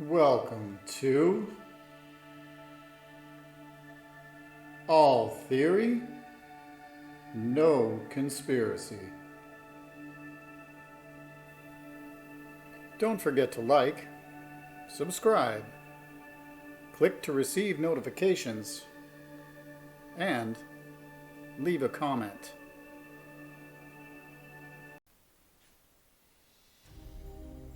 Welcome to All Theory, No Conspiracy. Don't forget to like, subscribe, click to receive notifications, and leave a comment.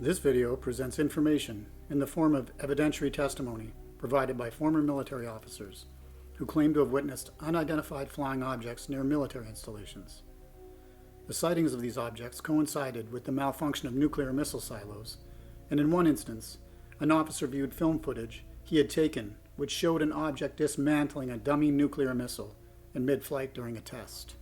This video presents information in the form of evidentiary testimony provided by former military officers who claim to have witnessed unidentified flying objects near military installations. The sightings of these objects coincided with the malfunction of nuclear missile silos, and in one instance, an officer viewed film footage he had taken which showed an object dismantling a dummy nuclear missile in mid-flight during a test.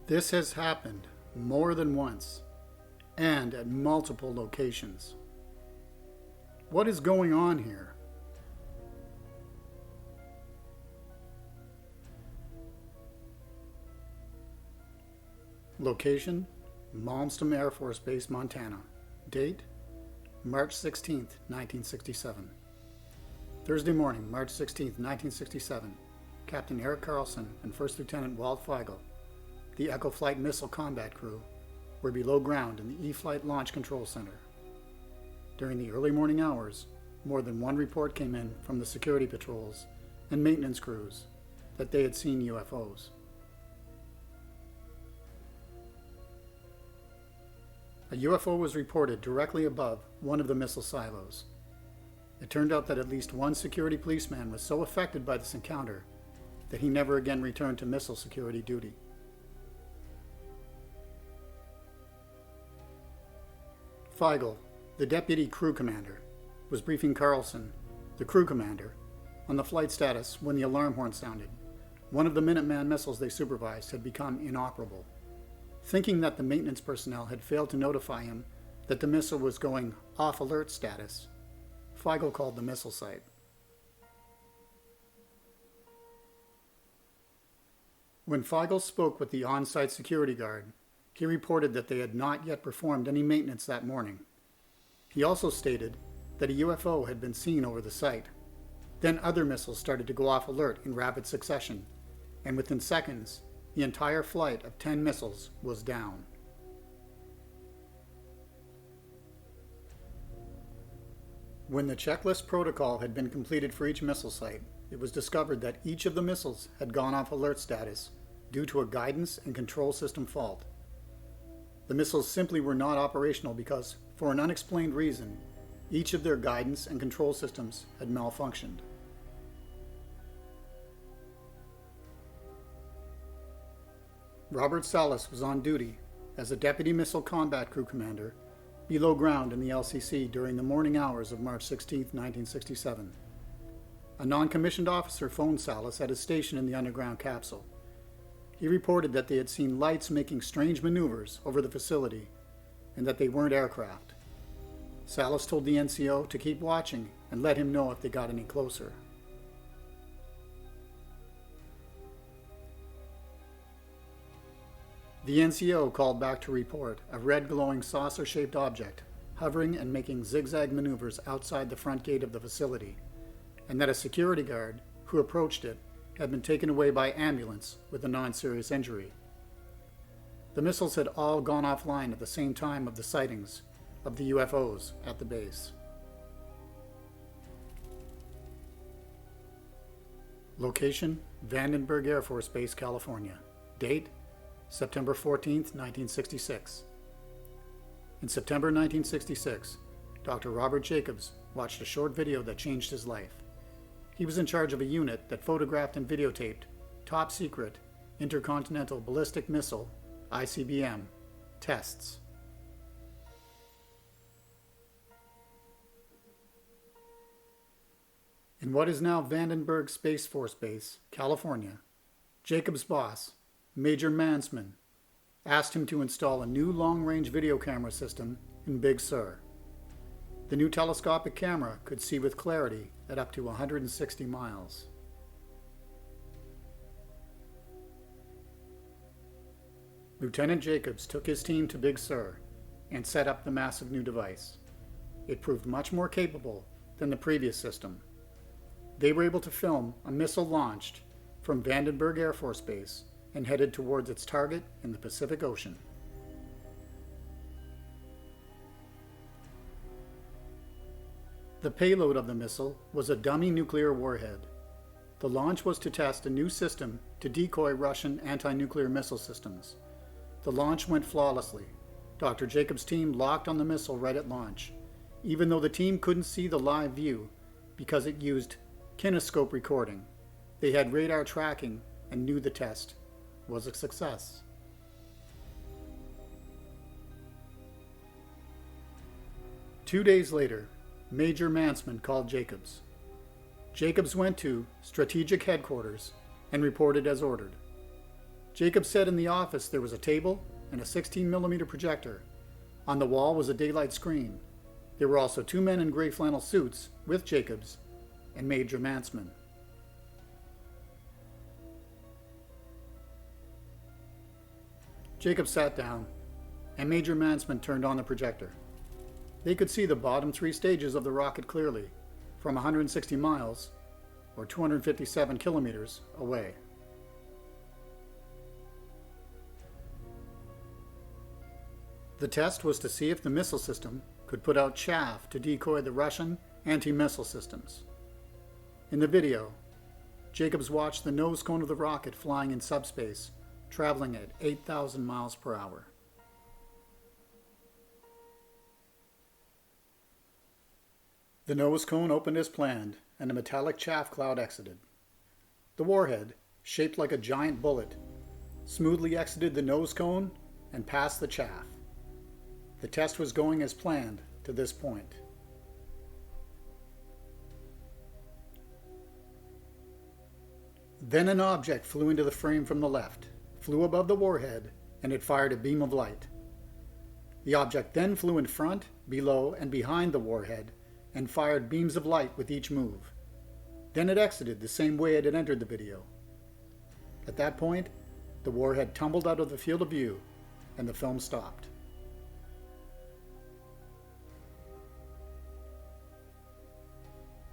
This has happened more than once, and at multiple locations. What is going on here? Location: Malmstrom Air Force Base, Montana. Date: March 16th, 1967. Thursday morning, March 16th, 1967. Captain Eric Carlson and First Lieutenant Walt Feigl, the Echo Flight Missile Combat Crew, were below ground in the E-Flight Launch Control Center. During the early morning hours, more than one report came in from the security patrols and maintenance crews that they had seen UFOs. A UFO was reported directly above one of the missile silos. It turned out that at least one security policeman was so affected by this encounter that he never again returned to missile security duty. Feigl, the deputy crew commander, was briefing Carlson, the crew commander, on the flight status when the alarm horn sounded. One of the Minuteman missiles they supervised had become inoperable. Thinking that the maintenance personnel had failed to notify him that the missile was going off alert status, Feigl called the missile site. When Feigl spoke with the on-site security guard, he reported that they had not yet performed any maintenance that morning. He also stated that a UFO had been seen over the site. Then other missiles started to go off alert in rapid succession, and within seconds, the entire flight of 10 missiles was down. When the checklist protocol had been completed for each missile site, it was discovered that each of the missiles had gone off alert status due to a guidance and control system fault. The missiles simply were not operational because, for an unexplained reason, each of their guidance and control systems had malfunctioned. Robert Salas was on duty as a Deputy Missile Combat Crew Commander below ground in the LCC during the morning hours of March 16, 1967. A non-commissioned officer phoned Salas at his station in the underground capsule. He reported that they had seen lights making strange maneuvers over the facility and that they weren't aircraft. Salas told the NCO to keep watching and let him know if they got any closer. The NCO called back to report a red glowing saucer-shaped object hovering and making zigzag maneuvers outside the front gate of the facility, and that a security guard who approached it had been taken away by ambulance with a non-serious injury. The missiles had all gone offline at the same time of the sightings of the UFOs at the base. Location: Vandenberg Air Force Base, California. Date: September 14, 1966. In September 1966, Dr. Robert Jacobs watched a short video that changed his life. He was in charge of a unit that photographed and videotaped top-secret intercontinental ballistic missile, ICBM, tests. In what is now Vandenberg Space Force Base, California, Jacobs' boss, Major Mansman, asked him to install a new long-range video camera system in Big Sur. The new telescopic camera could see with clarity at up to 160 miles. Lieutenant Jacobs took his team to Big Sur and set up the massive new device. It proved much more capable than the previous system. They were able to film a missile launched from Vandenberg Air Force Base and headed towards its target in the Pacific Ocean. The payload of the missile was a dummy nuclear warhead. The launch was to test a new system to decoy Russian anti-nuclear missile systems. The launch went flawlessly. Dr. Jacobs' team locked on the missile right at launch, even though the team couldn't see the live view because it used kinescope recording. They had radar tracking and knew the test was a success. Two days later, Major Mansman called Jacobs. Jacobs went to Strategic Headquarters and reported as ordered. Jacobs said in the office there was a table and a 16mm projector. On the wall was a daylight screen. There were also two men in gray flannel suits with Jacobs and Major Mansman. Jacobs sat down, and Major Mansman turned on the projector. They could see the bottom three stages of the rocket clearly, from 160 miles, or 257 kilometers, away. The test was to see if the missile system could put out chaff to decoy the Russian anti-missile systems. In the video, Jacobs watched the nose cone of the rocket flying in subspace, traveling at 8,000 miles per hour. The nose cone opened as planned, and a metallic chaff cloud exited. The warhead, shaped like a giant bullet, smoothly exited the nose cone and passed the chaff. The test was going as planned to this point. Then an object flew into the frame from the left, flew above the warhead, and it fired a beam of light. The object then flew in front, below, and behind the warhead, and fired beams of light with each move. Then it exited the same way it had entered the video. At that point, the warhead tumbled out of the field of view, and the film stopped.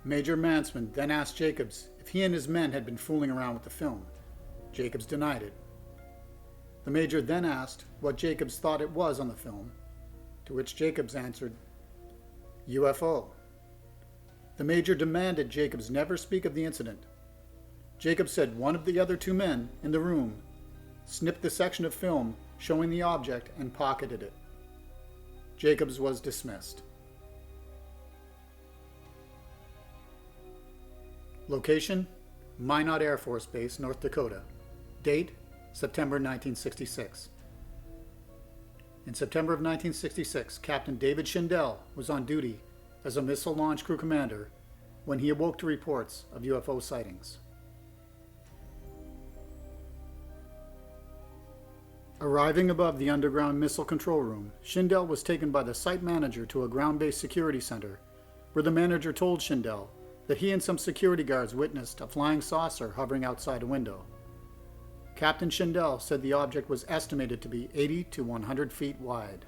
Major Mansman then asked Jacobs if he and his men had been fooling around with the film. Jacobs denied it. The Major then asked what Jacobs thought it was on the film, to which Jacobs answered, UFO. The Major demanded Jacobs never speak of the incident. Jacobs said one of the other two men in the room snipped the section of film showing the object and pocketed it. Jacobs was dismissed. Location: Minot Air Force Base, North Dakota. Date: September 1966. In September of 1966, Captain David Schindele was on duty as a missile launch crew commander when he awoke to reports of UFO sightings. Arriving above the underground missile control room, Schindele was taken by the site manager to a ground-based security center, where the manager told Schindele that he and some security guards witnessed a flying saucer hovering outside a window. Captain Schindele said the object was estimated to be 80 to 100 feet wide.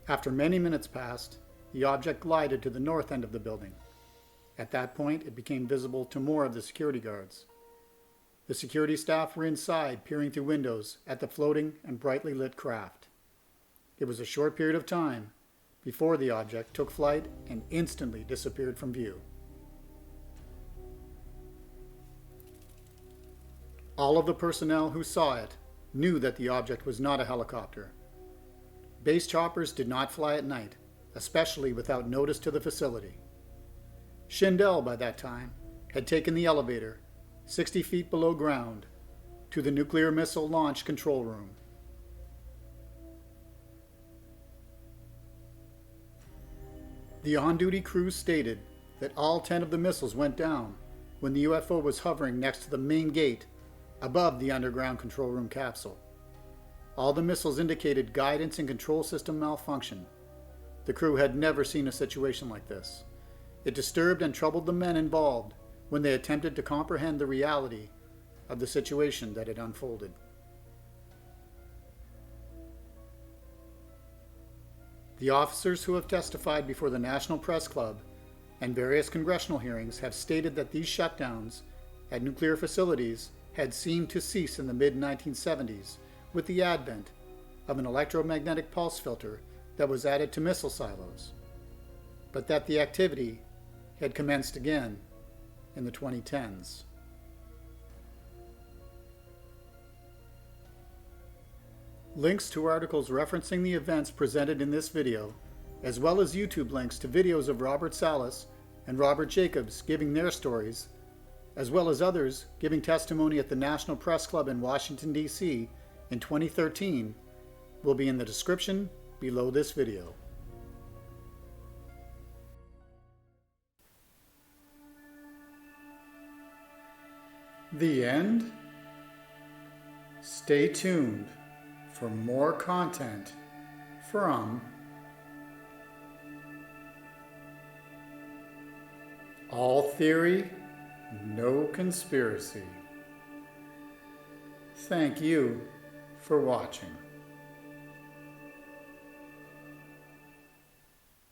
After many minutes passed, the object glided to the north end of the building. At that point, it became visible to more of the security guards. The security staff were inside, peering through windows at the floating and brightly lit craft. It was a short period of time before the object took flight and instantly disappeared from view. All of the personnel who saw it knew that the object was not a helicopter. Base choppers did not fly at night, especially without notice to the facility. Schindele, by that time, had taken the elevator 60 feet below ground to the nuclear missile launch control room. The on-duty crew stated that all 10 of the missiles went down when the UFO was hovering next to the main gate above the underground control room capsule. All the missiles indicated guidance and control system malfunction. The crew had never seen a situation like this. It disturbed and troubled the men involved when they attempted to comprehend the reality of the situation that had unfolded. The officers who have testified before the National Press Club and various congressional hearings have stated that these shutdowns at nuclear facilities had seemed to cease in the mid-1970s with the advent of an electromagnetic pulse filter that was added to missile silos, but that the activity had commenced again in the 2010s. Links to articles referencing the events presented in this video, as well as YouTube links to videos of Robert Salas and Robert Jacobs giving their stories, as well as others giving testimony at the National Press Club in Washington, D.C. in 2013, will be in the description below this video. The end? Stay tuned for more content from All Theory, No Conspiracy. Thank you for watching.